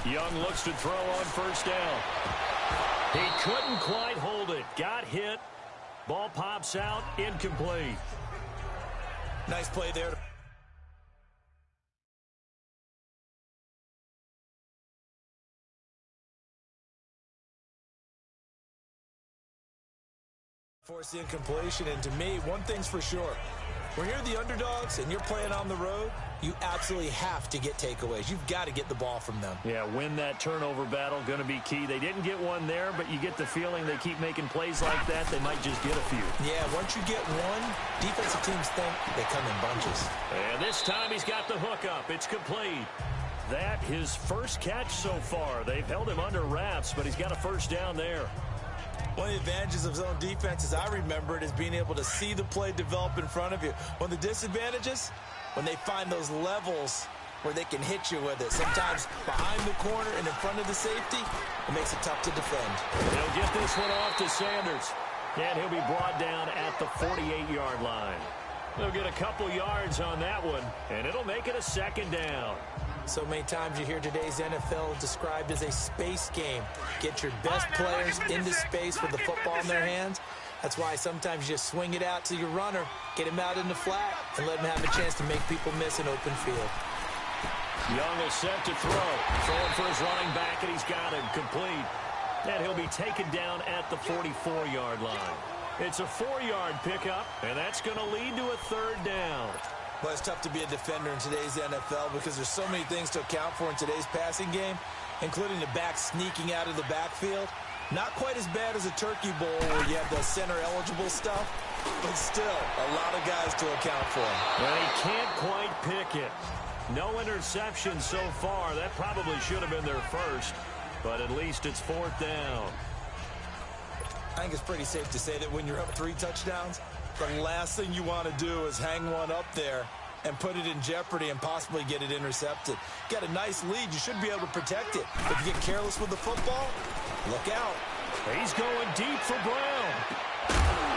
Young looks to throw on first down. He couldn't quite hold it. Got hit. Ball pops out. Incomplete. Nice play there. Force the incompletion, and to me, one thing's for sure. When you're the underdogs and you're playing on the road, you absolutely have to get takeaways. You've got to get the ball from them. Yeah, win that turnover battle, going to be key. They didn't get one there, but you get the feeling they keep making plays like that, they might just get a few. Yeah, once you get one, defensive teams think they come in bunches. And this time he's got the hook up. It's complete. That his first catch so far. They've held him under wraps, but he's got a first down there. One of the advantages of zone defense, as I remember it, is being able to see the play develop in front of you. One of the disadvantages, when they find those levels where they can hit you with it. Sometimes behind the corner and in front of the safety, it makes it tough to defend. He'll get this one off to Sanders. And he'll be brought down at the 48-yard line. They'll get a couple yards on that one, and it'll make it a second down. So many times you hear today's NFL described as a space game. Get your best players into space with the football in their hands. That's why sometimes you just swing it out to your runner, get him out in the flat, and let him have a chance to make people miss an open field. Young is set to throw. Throwing for his running back, and he's got him complete. And he'll be taken down at the 44-yard line. It's a 4-yard pickup, and that's going to lead to a third down. Well, it's tough to be a defender in today's NFL because there's so many things to account for in today's passing game, including the back sneaking out of the backfield. Not quite as bad as a turkey bowl where you have the center-eligible stuff, but still a lot of guys to account for. Well, he can't quite pick it. No interception so far. That probably should have been their first, but at least it's fourth down. I think it's pretty safe to say that when you're up 3 touchdowns, the last thing you want to do is hang one up there and put it in jeopardy and possibly get it intercepted. Got a nice lead. You should be able to protect it. If you get careless with the football, look out. He's going deep for Brown.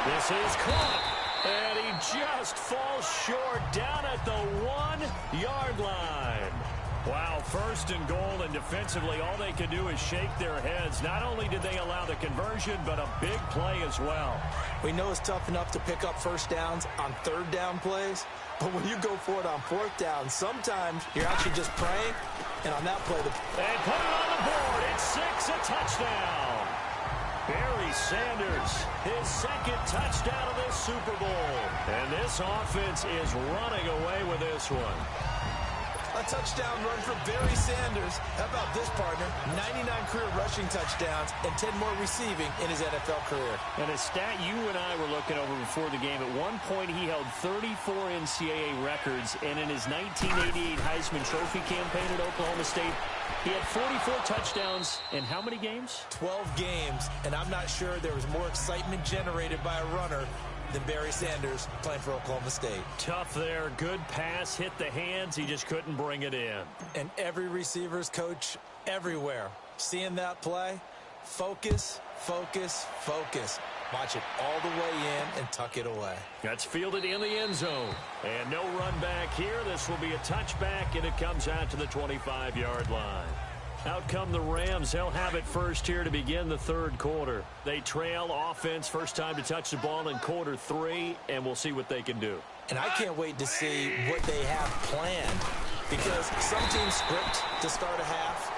This is caught. And he just falls short down at the 1-yard line. Wow, first and goal, and defensively all they can do is shake their heads. Not only did they allow the conversion, but a big play as well. We know it's tough enough to pick up first downs on third down plays, but when you go for it on fourth down, sometimes you're actually just praying, and on that play, and put it on the board. It's 6, a touchdown. Barry Sanders, his second touchdown of this Super Bowl. And this offense is running away with this one. A touchdown run for Barry Sanders. How about this, partner? 99 career rushing touchdowns and 10 more receiving in his NFL career. And a stat you and I were looking over before the game, at one point he held 34 NCAA records, and in his 1988 Heisman Trophy campaign at Oklahoma State, he had 44 touchdowns in how many games? 12 games, and I'm not sure there was more excitement generated by a runner than Barry Sanders playing for Oklahoma State. Tough there. Good pass. Hit the hands. He just couldn't bring it in. And every receiver's coach everywhere. Seeing that play, focus, focus, focus. Watch it all the way in and tuck it away. That's fielded in the end zone. And no run back here. This will be a touchback, and it comes out to the 25-yard line. Out come the Rams. They'll have it first here to begin the third quarter. They trail offense, first time to touch the ball in quarter 3, and we'll see what they can do. And I can't wait to see what they have planned, because some teams script to start a half.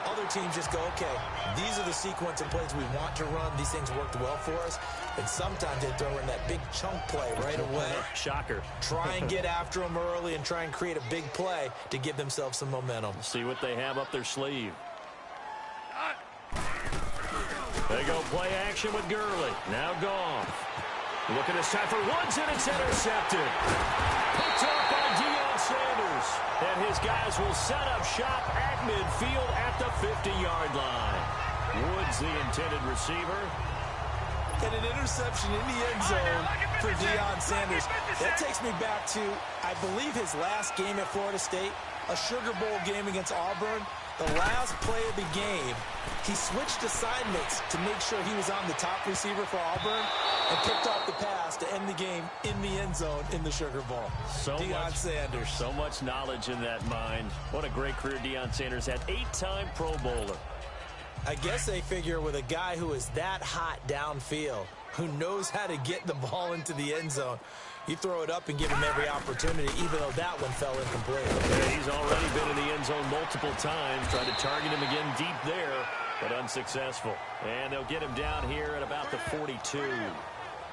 Other teams just go, okay, these are the sequence of plays we want to run. These things worked well for us. And sometimes they throw in that big chunk play right away. Shocker. Try and get after them early and try and create a big play to give themselves some momentum. See what they have up their sleeve. They go play action with Gurley. Now Goff. Look at this time for Woods, and it's intercepted. Picked up by Deion Sanders. And his guys will set up shop at midfield at the 50-yard line. Woods, the intended receiver. And an interception in the end zone for Deion Sanders. That takes me back to, I believe, his last game at Florida State, a Sugar Bowl game against Auburn. The last play of the game, he switched assignments to make sure he was on the top receiver for Auburn and picked off the pass to end the game in the end zone in the Sugar Bowl. Deion Sanders. So much knowledge in that mind. What a great career Deion Sanders had. 8-time Pro Bowler. I guess they figure with a guy who is that hot downfield, who knows how to get the ball into the end zone, you throw it up and give him every opportunity, even though that one fell incomplete. Yeah, he's already been in the end zone multiple times, tried to target him again deep there, but unsuccessful. And they'll get him down here at about the 42.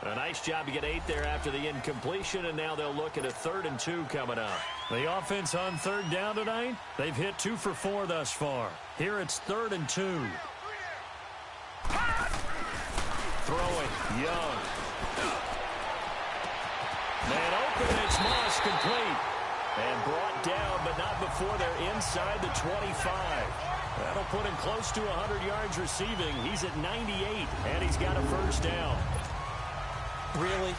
A nice job to get 8 there after the incompletion, and now they'll look at a 3rd and 2 coming up. The offense on 3rd down tonight, they've hit 2 for 4 thus far. Here it's 3rd and 2. Throwing, Young. Man open, it's Moss complete. And brought down, but not before they're inside the 25. That'll put him close to 100 yards receiving. He's at 98, and he's got a 1st down. Really?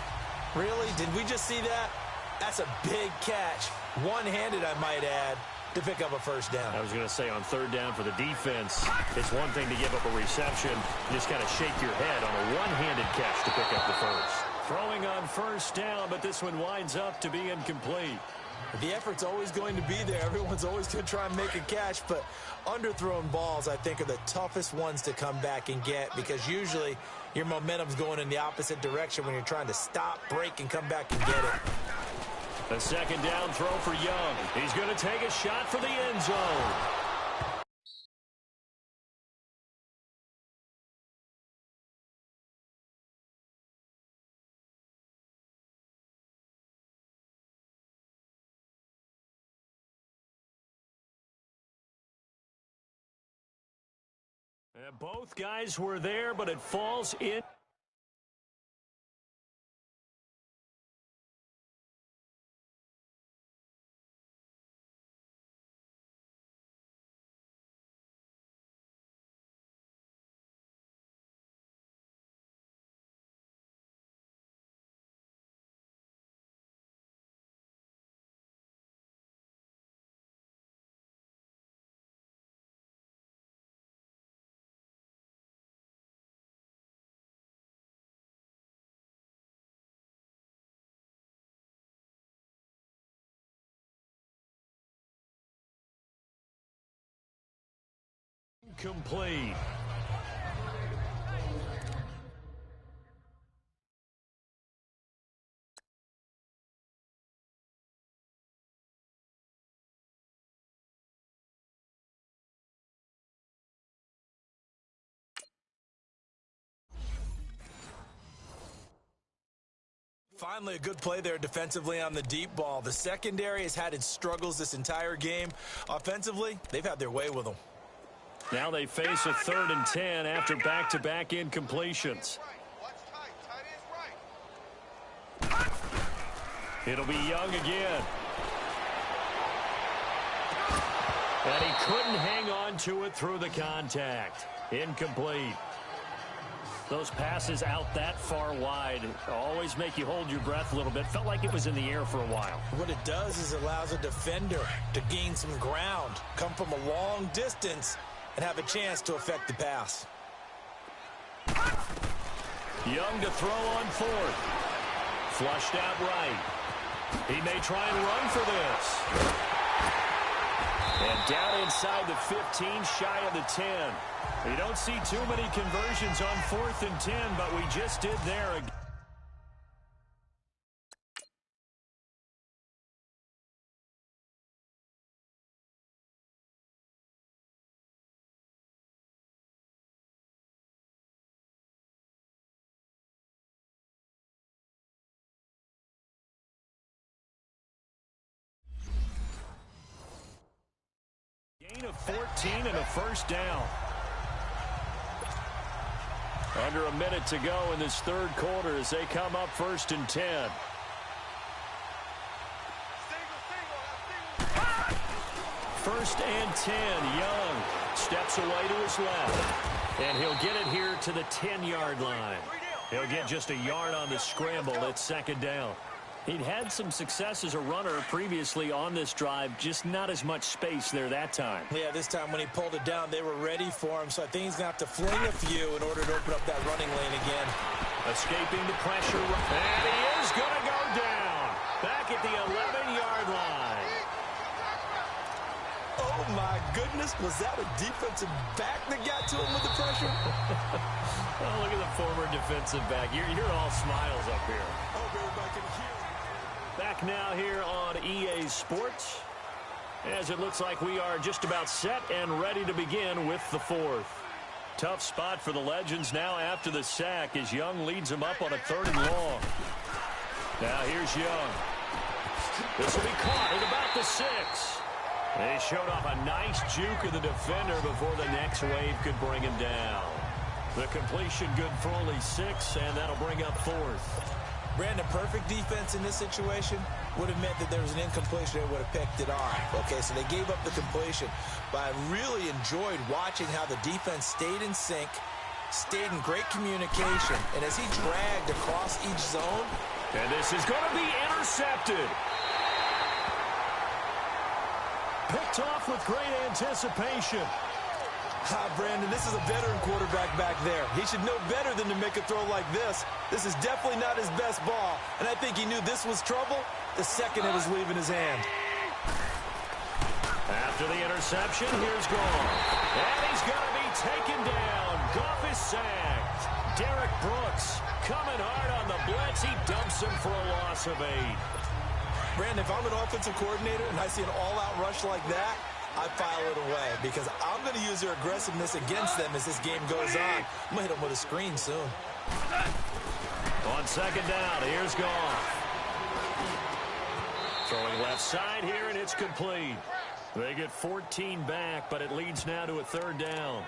Really? Did we just see that? That's a big catch. One-handed, I might add, to pick up a 1st down. I was going to say on 3rd down for the defense, it's one thing to give up a reception. You just kind of shake your head on a one-handed catch to pick up the 1st. Throwing on 1st down, but this one winds up to be incomplete. The effort's always going to be there. Everyone's always going to try and make a catch, but underthrown balls, I think, are the toughest ones to come back and get because usually your momentum's going in the opposite direction when you're trying to stop, break, and come back and get it. A 2nd down throw for Young. He's going to take a shot for the end zone. And both guys were there, but it falls in. Complete. Finally, a good play there defensively on the deep ball. The secondary has had its struggles this entire game. Offensively, they've had their way with them. Now they face a 3rd and 10 after back-to-back incompletions. It'll be Young again. And he couldn't hang on to it through the contact. Incomplete. Those passes out that far wide always make you hold your breath a little bit. Felt like it was in the air for a while. What it does is it allows a defender to gain some ground, come from a long distance, and have a chance to affect the pass. Young to throw on 4th. Flushed out right. He may try and run for this. And down inside the 15, shy of the 10. You don't see too many conversions on 4th and 10, but we just did there again. Gain of 14 and a 1st down. Under a minute to go in this 3rd quarter as they come up 1st and 10. First and 10, Young steps away to his left. And he'll get it here to the 10-yard line. He'll get just a yard on the scramble. It's 2nd down. He'd had some success as a runner previously on this drive, just not as much space there that time. Yeah, this time when he pulled it down, they were ready for him, so I think he's going to have to fling a few in order to open up that running lane again. Escaping the pressure, and he is going to go down. Back at the 11-yard line. Oh, my goodness. Was that a defensive back that got to him with the pressure? Oh, look at the former defensive back. You're all smiles up here. I hope everybody can hear. Back now here on EA Sports, as it looks like we are just about set and ready to begin with the fourth. Tough spot for the Legends now after the sack as Young leads them up on a 3rd and long. Now here's Young. This will be caught at about the 6. They showed off a nice juke of the defender before the next wave could bring him down. The completion good for only 6, and that'll bring up 4th. Brandon, perfect defense in this situation would have meant that there was an incompletion. They would have picked it off. Okay, so they gave up the completion. But I really enjoyed watching how the defense stayed in sync, stayed in great communication, and as he dragged across each zone. And this is going to be intercepted. Picked off with great anticipation. Brandon, this is a veteran quarterback back there. He should know better than to make a throw like this. This is definitely not his best ball, and I think he knew this was trouble the second it was leaving his hand. After the interception, here's Goff. And he's going to be taken down. Goff is sacked. Derek Brooks coming hard on the blitz. He dumps him for a loss of 8. Brandon, if I'm an offensive coordinator and I see an all-out rush like that, I file it away because I'm going to use their aggressiveness against them as this game goes on. I'm going to hit them with a screen soon. On 2nd down, here's Goff. Throwing left side here, and it's complete. They get 14 back, but it leads now to a 3rd down.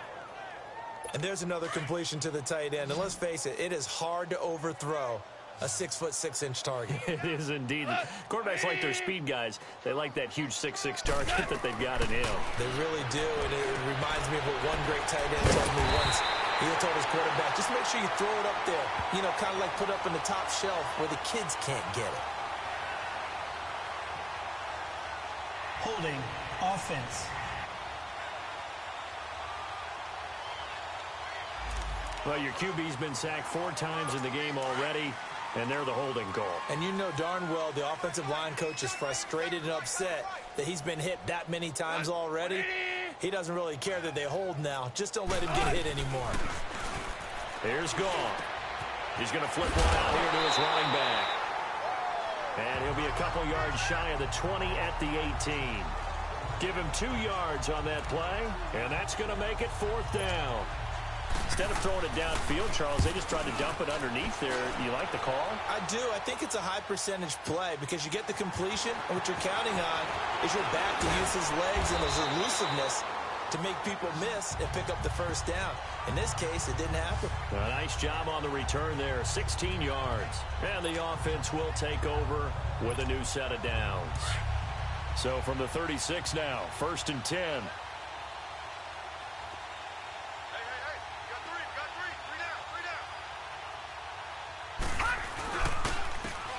And there's another completion to the tight end. And let's face it, it is hard to overthrow a 6'6" target. It is indeed. Quarterbacks like their speed guys. They like that huge 6'6" target that they've got in him. They really do, and it reminds me of what one great tight end told me once. He told his quarterback, just make sure you throw it up there, you know, kind of like put up in the top shelf where the kids can't get it. Holding offense. Well, your QB's been sacked 4 times in the game already, and they're the holding call. And you know darn well the offensive line coach is frustrated and upset that he's been hit that many times already. He doesn't really care that they hold now. Just don't let him get hit anymore. Here's Goff. He's going to flip one out here to his running back. And he'll be a couple yards shy of the 20 at the 18. Give him 2 yards on that play, and that's going to make it 4th down. Instead of throwing it downfield, Charles, they just tried to dump it underneath there. You like the call? I do. I think it's a high-percentage play because you get the completion, and what you're counting on is your back to use his legs and his elusiveness to make people miss and pick up the 1st down. In this case, it didn't happen. A nice job on the return there, 16 yards. And the offense will take over with a new set of downs. So from the 36 now, 1st and 10.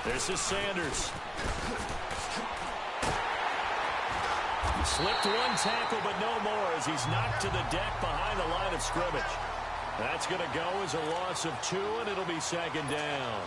This is Sanders. Slipped one tackle, but no more as he's knocked to the deck behind the line of scrimmage. That's going to go as a loss of 2, and it'll be 2nd down.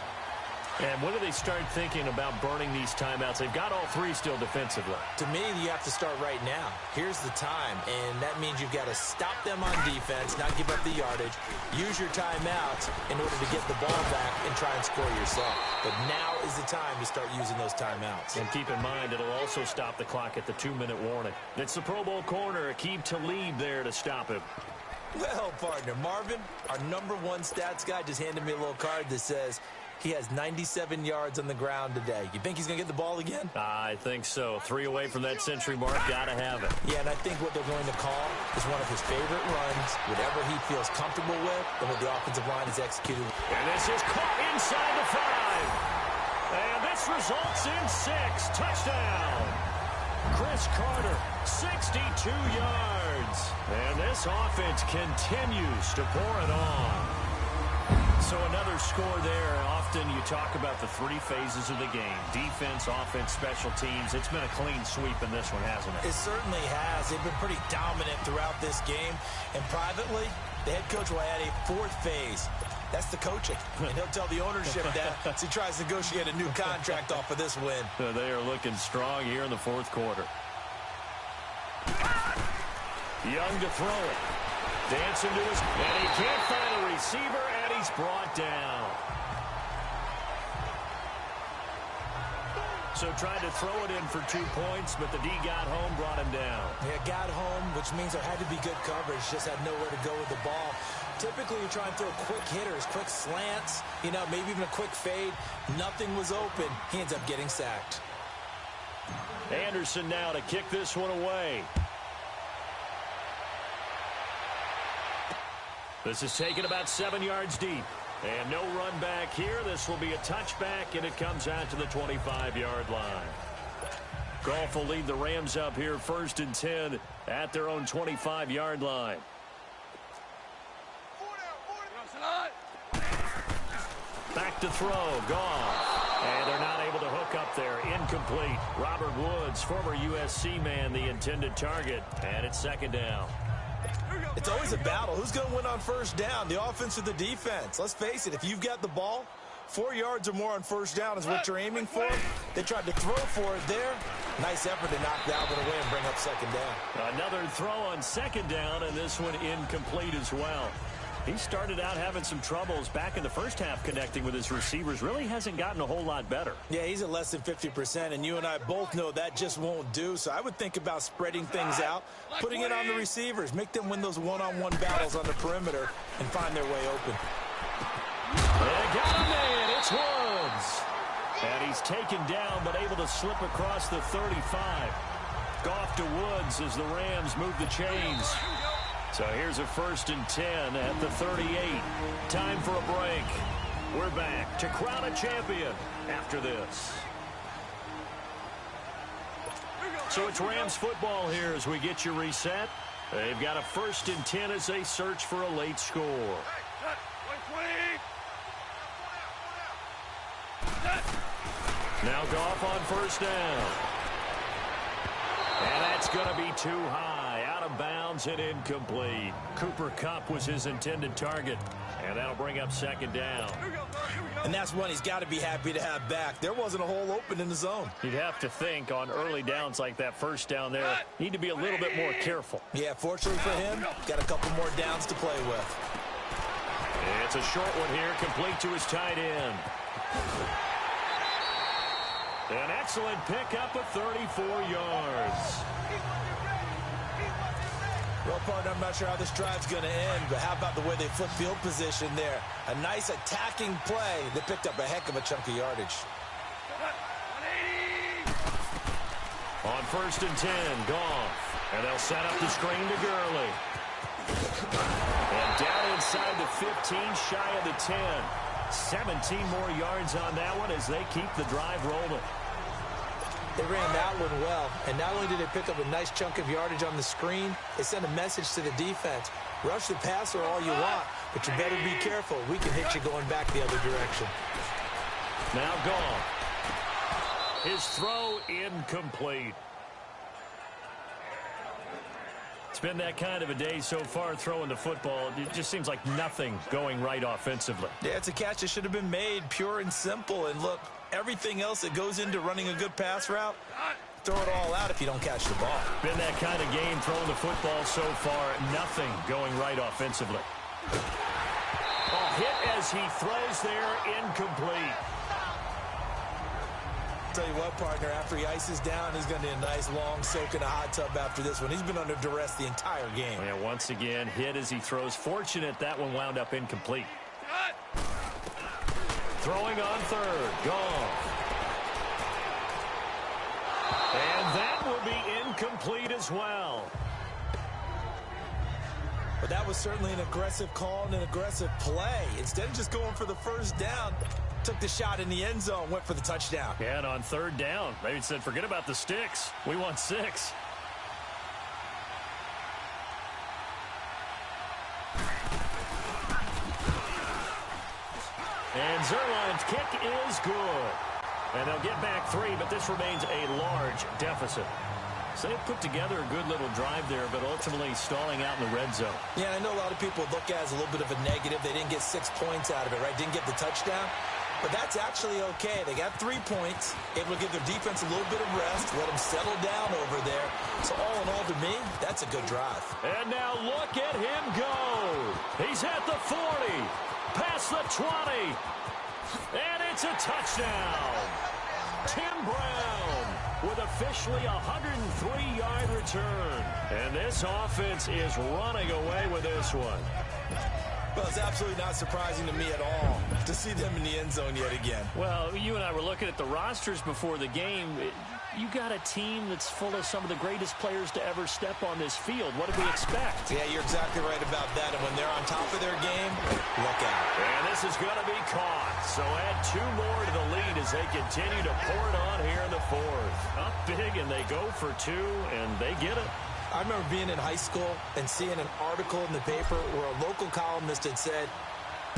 And when do they start thinking about burning these timeouts? They've got all 3 still defensively. To me, you have to start right now. Here's the time, and that means you've got to stop them on defense, not give up the yardage, use your timeouts in order to get the ball back and try and score yourself. But now is the time to start using those timeouts. And keep in mind, it'll also stop the clock at the 2-minute warning. It's the Pro Bowl corner, Aqib Talib there to stop him. Well, partner, Marvin, our #1 stats guy just handed me a little card that says he has 97 yards on the ground today. You think he's going to get the ball again? I think so. 3 away from that century mark. Got to have it. Yeah, and I think what they're going to call is one of his favorite runs, whatever he feels comfortable with, and what the offensive line is executed. And this is caught inside the 5. And this results in 6. Touchdown. Chris Carter, 62 yards. And this offense continues to pour it on. So another score there. Often you talk about the three phases of the game: defense, offense, special teams. It's been a clean sweep in this one, hasn't it? It certainly has. They've been pretty dominant throughout this game. And privately, the head coach will add a fourth phase. That's the coaching. And he'll tell the ownership that as he tries to negotiate a new contract off of this win. They are looking strong here in the fourth quarter. Young to throw it. Dancing to his... And he can't find a receiver, and he's brought down. So tried to throw it in for 2 points, but the D got home, brought him down. Yeah, got home, which means there had to be good coverage. Just had nowhere to go with the ball. Typically, you try and throw quick hitters, quick slants, you know, maybe even a quick fade. Nothing was open. He ends up getting sacked. Anderson now to kick this one away. This is taken about 7 yards deep. And no run back here. This will be a touchback, and it comes out to the 25-yard line. Goff will lead the Rams up here 1st and 10 at their own 25-yard line. Back to throw. Goff. And they're not able to hook up there. Incomplete. Robert Woods, former USC man, the intended target. And it's 2nd down. It's always a battle. Who's going to win on 1st down, the offense or the defense? Let's face it, if you've got the ball, 4 yards or more on 1st down is what you're aiming for. They tried to throw for it there. Nice effort to knock that one away and bring up 2nd down. Another throw on 2nd down, and this one incomplete as well. He started out having some troubles back in the first half connecting with his receivers. Really hasn't gotten a whole lot better. Yeah, he's at less than 50%, and you and I both know that just won't do. So I would think about spreading things out, putting it on the receivers, make them win those one-on-one battles on the perimeter and find their way open. They got a man. It's Woods. And he's taken down but able to slip across the 35. Goff to Woods as the Rams move the chains. So here's a 1st and 10 at the 38. Time for a break. We're back to crown a champion after this. So it's Rams football here as we get you reset. They've got a 1st and 10 as they search for a late score. Now Goff on 1st down. And that's going to be too high. Out of bounds and incomplete. Cooper Kupp was his intended target. And that'll bring up 2nd down. And that's one he's got to be happy to have back. There wasn't a hole open in the zone. You'd have to think on early downs like that 1st down there, need to be a little bit more careful. Yeah, fortunately for him, got a couple more downs to play with. It's a short one here, complete to his tight end. An excellent pickup of 34 yards. Well, partner, I'm not sure how this drive's going to end, but how about the way they flip field position there? A nice attacking play that picked up a heck of a chunk of yardage. On 1st and 10, Goff. And they'll set up the screen to Gurley. And down inside the 15, shy of the 10. 17 more yards on that one as they keep the drive rolling. They ran that one well, and not only did they pick up a nice chunk of yardage on the screen, they sent a message to the defense. Rush the passer all you want, but you better be careful. We can hit you going back the other direction. Now Goff. His throw incomplete. It's been that kind of a day so far throwing the football. It just seems like nothing going right offensively. Yeah, it's a catch that should have been made, pure and simple. And look, everything else that goes into running a good pass route, throw it all out if you don't catch the ball. Been that kind of game throwing the football so far. Nothing going right offensively. A hit as he throws there, incomplete. Tell you what, partner, after he ices down, he's going to need a nice long soak in a hot tub after this one. He's been under duress the entire game. Yeah, once again, hit as he throws. Fortunate that one wound up incomplete. Throwing on 3rd, Goff. And that will be incomplete as well. But that was certainly an aggressive call and an aggressive play. Instead of just going for the 1st down, took the shot in the end zone, went for the touchdown. Yeah, and on 3rd down, maybe said, forget about the sticks. We want 6. And Zerline's kick is good. And they'll get back 3, but this remains a large deficit. So they put together a good little drive there, but ultimately stalling out in the red zone. Yeah, I know a lot of people look at it as a little bit of a negative. They didn't get 6 points out of it, right? Didn't get the touchdown. But that's actually okay. They got 3 points. Able to give their defense a little bit of rest, let them settle down over there. So all in all, to me, that's a good drive. And now look at him go. He's at the 40, past the 20, and it's a touchdown. Tim Brown with officially a 103-yard return. And this offense is running away with this one. Well, it's absolutely not surprising to me at all to see them in the end zone yet again. Well, you and I were looking at the rosters before the game. You got a team that's full of some of the greatest players to ever step on this field. What did we expect? Yeah, you're exactly right about that. And when they're on top of their game, look out. And this is going to be caught. So add 2 more to the lead as they continue to pour it on here in the 4th. Up big, and they go for 2, and they get it. I remember being in high school and seeing an article in the paper where a local columnist had said,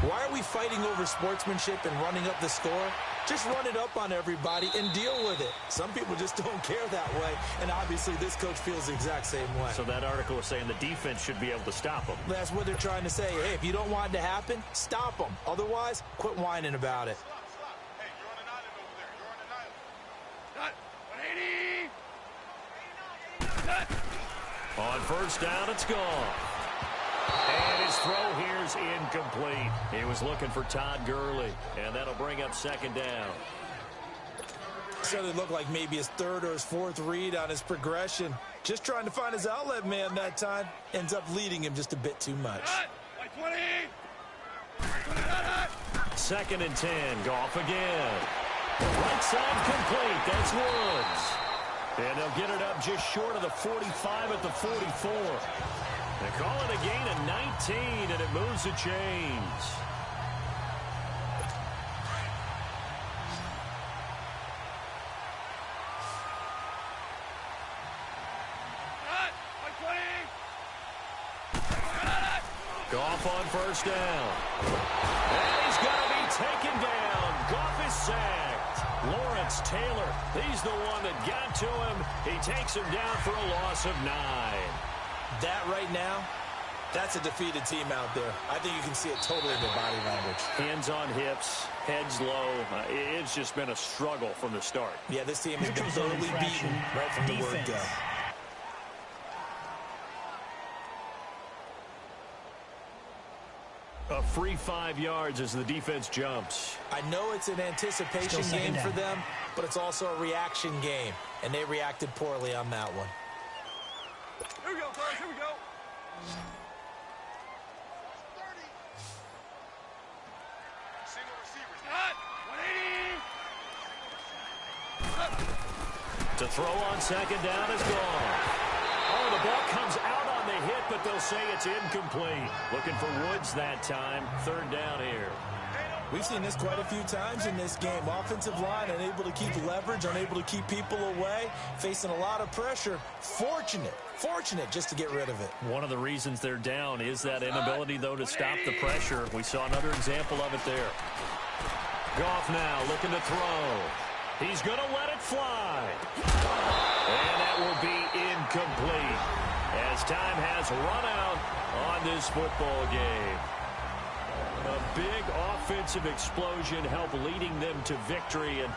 why are we fighting over sportsmanship and running up the score? Just run it up on everybody and deal with it. Some people just don't care that way, and obviously this coach feels the exact same way. So that article is saying the defense should be able to stop them. That's what they're trying to say. Hey, if you don't want it to happen, stop them. Otherwise, quit whining about it. Hey, you're on an island over there. You're on an island. Cut. 180. Cut. On first down, it's gone. And his throw here's incomplete. He was looking for Todd Gurley, and that'll bring up 2nd down. So it looked like maybe his 3rd or his 4th read on his progression. Just trying to find his outlet man that time. Ends up leading him just a bit too much. 20. 2nd and 10. Goff again. Right side complete. That's Woods. And they'll get it up just short of the 45 at the 44. They call it a gain of 19, and it moves the chains. Goff on first down. And he's going to be taken down. Goff is sacked. Lawrence Taylor, he's the one that got to him. He takes him down for a loss of 9. That right now, that's a defeated team out there. I think you can see it totally in their body language. Hands on hips, heads low. It's just been a struggle from the start. Yeah, this team has been thoroughly beaten right from the word go. A free 5 yards as the defense jumps. I know it's an anticipation game for them, but it's also a reaction game, and they reacted poorly on that one. Here we go, guys. Here we go. 30. Single receivers. Cut. 180. To throw on 2nd down is gone. Oh, the ball comes out on the hit, but they'll say it's incomplete. Looking for Woods that time. 3rd down here. We've seen this quite a few times in this game. Offensive line unable to keep leverage, unable to keep people away, facing a lot of pressure. Fortunate just to get rid of it. One of the reasons they're down is that inability, though, to stop the pressure. We saw another example of it there. Goff now looking to throw. He's going to let it fly. And that will be incomplete as time has run out on this football game. A big offensive explosion helped leading them to victory, and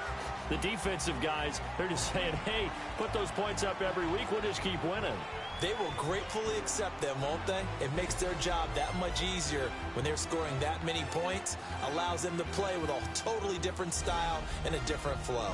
the defensive guys, they're just saying, hey, put those points up every week, we'll just keep winning. They will gratefully accept them, won't they? It makes their job that much easier when they're scoring that many points, allows them to play with a totally different style and a different flow.